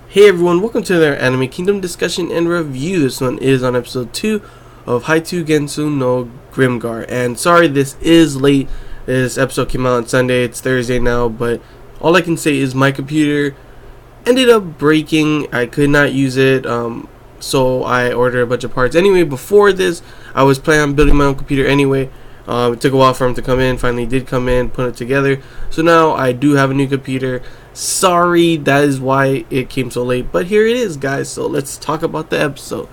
Hey everyone, welcome to their Anime Kingdom discussion and review. This one is on episode 2 of Haitu Gensou no Grimgar. And sorry this is late. This episode came out on Sunday, it's Thursday now, but all I can say is my computer ended up breaking. I could not use it, so I ordered a bunch of parts. Anyway, before this, I was planning on building my own computer anyway. It took a while for him to come in. Finally did come in, put it together. So now I do have a new computer. Sorry, that is why it came so late. But here it is, guys. So let's talk about the episode.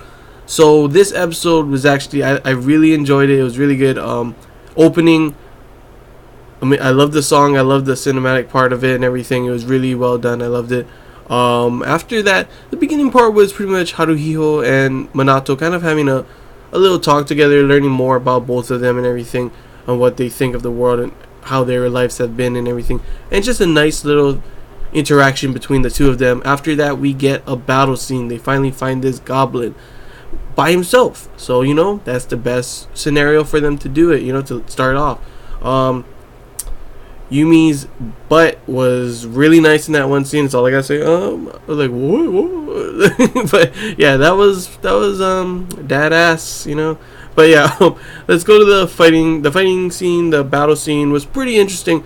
So this episode was actually, I really enjoyed it. It was really good. Opening, I mean, I love the song. I love the cinematic part of it and everything. It was really well done. I loved it. After that, the beginning part was pretty much Haruhiko and Minato kind of having a little talk together, learning more about both of them and everything, and what they think of the world and how their lives have been and everything. And just a nice little interaction between the two of them. After that, we get a battle scene. They finally find this goblin by himself. So, that's the best scenario for them to do it, to start off. Yumi's butt was really nice in that one scene. That's all I gotta say. I was like, what? But yeah, that was dad ass, But yeah, let's go to the fighting. The fighting scene, the battle scene was pretty interesting.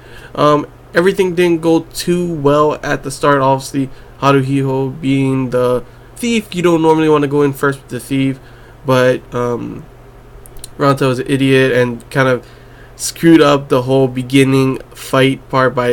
Everything didn't go too well at the start. Obviously, Haruhiko being the thief, you don't normally want to go in first with the thief, but Ranta was an idiot and kind of screwed up the whole beginning fight part by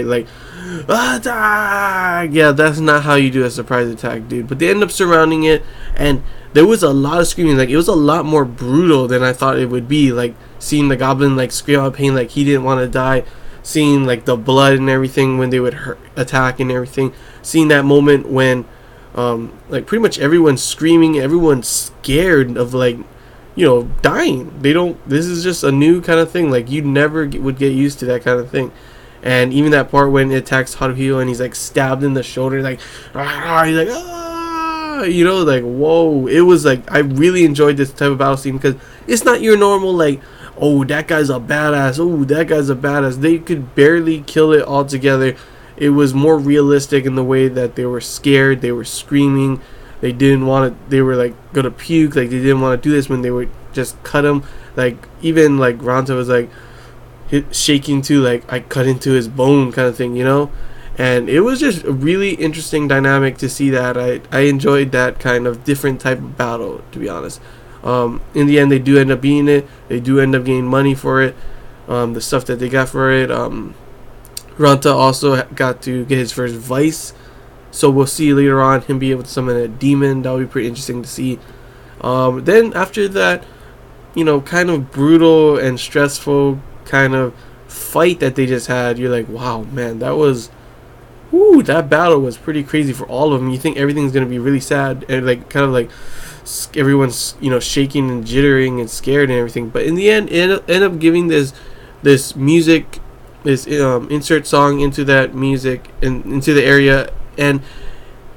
yeah, that's not how you do a surprise attack, dude. But they end up surrounding it, and there was a lot of screaming. Like, it was a lot more brutal than I thought it would be. Like, seeing the goblin scream out pain, like he didn't want to die, seeing the blood and everything when they would attack and everything, seeing that moment when pretty much everyone's screaming, everyone's scared of dying. This is just a new kind of thing. Like, you never would get used to that kind of thing. And even that part when it attacks Haruhiko and he's stabbed in the shoulder, he's whoa. It was I really enjoyed this type of battle scene because it's not your normal oh, that guy's a badass, oh, that guy's a badass. They could barely kill it altogether. It was more realistic in the way that they were scared, they were screaming. They didn't want to. They were gonna puke. They didn't want to do this when they would just cut him. Even Ranta was shaking too. I cut into his bone kind of thing, And it was just a really interesting dynamic to see that. I enjoyed that kind of different type of battle, to be honest. In the end, they do end up beating it. They do end up getting money for it. The stuff that they got for it. Ranta also got to get his first vice. So we'll see later on him be able to summon a demon. That'll be pretty interesting to see. Then after that, kind of brutal and stressful kind of fight that they just had, you're like, wow, man, that that battle was pretty crazy for all of them. You think everything's going to be really sad and everyone's, shaking and jittering and scared and everything. But in the end, it ended up giving this music, this insert song into that music and into the area. And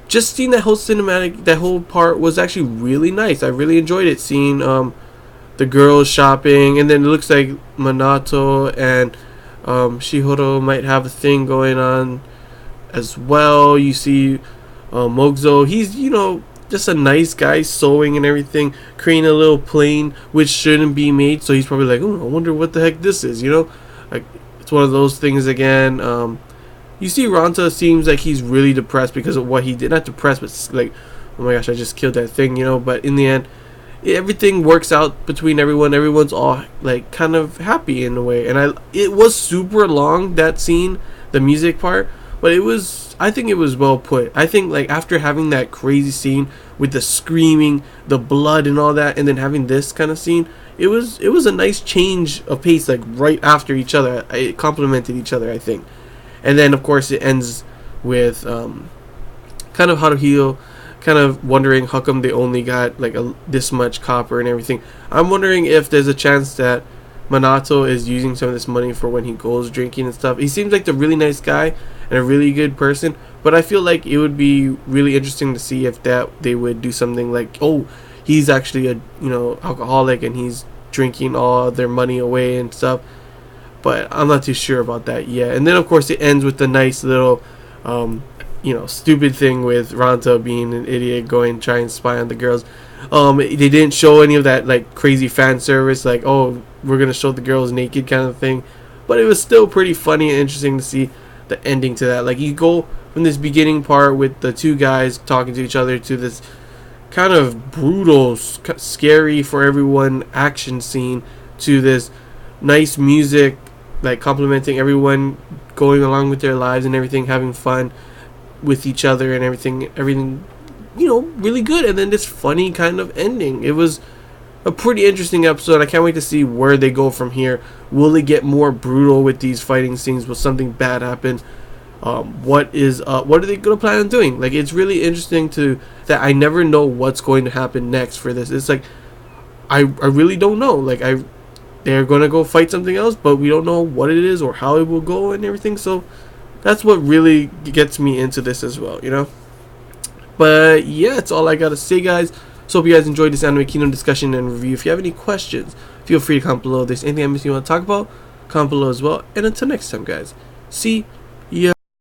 just seeing that whole cinematic, that whole part was actually really nice. I really enjoyed it, seeing the girls shopping, and then it looks like Minato and Shihiro might have a thing going on as well. You see Moguzo, he's just a nice guy, sewing and everything, creating a little plane which shouldn't be made. So he's probably oh, I wonder what the heck this is, it's one of those things again. You see Ranta seems like he's really depressed because of what he did. Not depressed, but oh my gosh, I just killed that thing, But in the end, everything works out between everyone. Everyone's all kind of happy in a way. And it was super long, that scene, the music part, but I think it was well put. I think after having that crazy scene with the screaming, the blood and all that, and then having this kind of scene, it was a nice change of pace, right after each other. It complemented each other, I think. And then, of course, it ends with kind of Haruhiko kind of wondering how come they only got this much copper and everything. I'm wondering if there's a chance that Minato is using some of this money for when he goes drinking and stuff. He seems like a really nice guy and a really good person, but I feel like it would be really interesting to see if they would do something oh, he's actually a alcoholic and he's drinking all their money away and stuff. But I'm not too sure about that yet. And then, of course, it ends with the nice little stupid thing with Ronto being an idiot, going try and spy on the girls. They didn't show any of that like crazy fan service, like, oh, we're gonna show the girls naked kind of thing. But it was still pretty funny and interesting to see the ending to that. Like, you go from this beginning part with the two guys talking to each other to this kind of brutal, scary for everyone action scene, to this nice music, like complimenting everyone, going along with their lives and everything, having fun with each other and everything, really good. And then this funny kind of ending. It was a pretty interesting episode. I can't wait to see where they go from here. Will it get more brutal with these fighting scenes? Will something bad happen? What are they gonna plan on doing? Like, it's really interesting that I never know what's going to happen next for this. It's like I really don't know. Like, they're gonna go fight something else, but we don't know what it is or how it will go and everything. So that's what really gets me into this as well, But yeah, that's all I gotta say, guys. So hope you guys enjoyed this Anime Kingdom discussion and review. If you have any questions, feel free to comment below. If there's anything I missed you want to talk about, comment below as well. And until next time, guys, see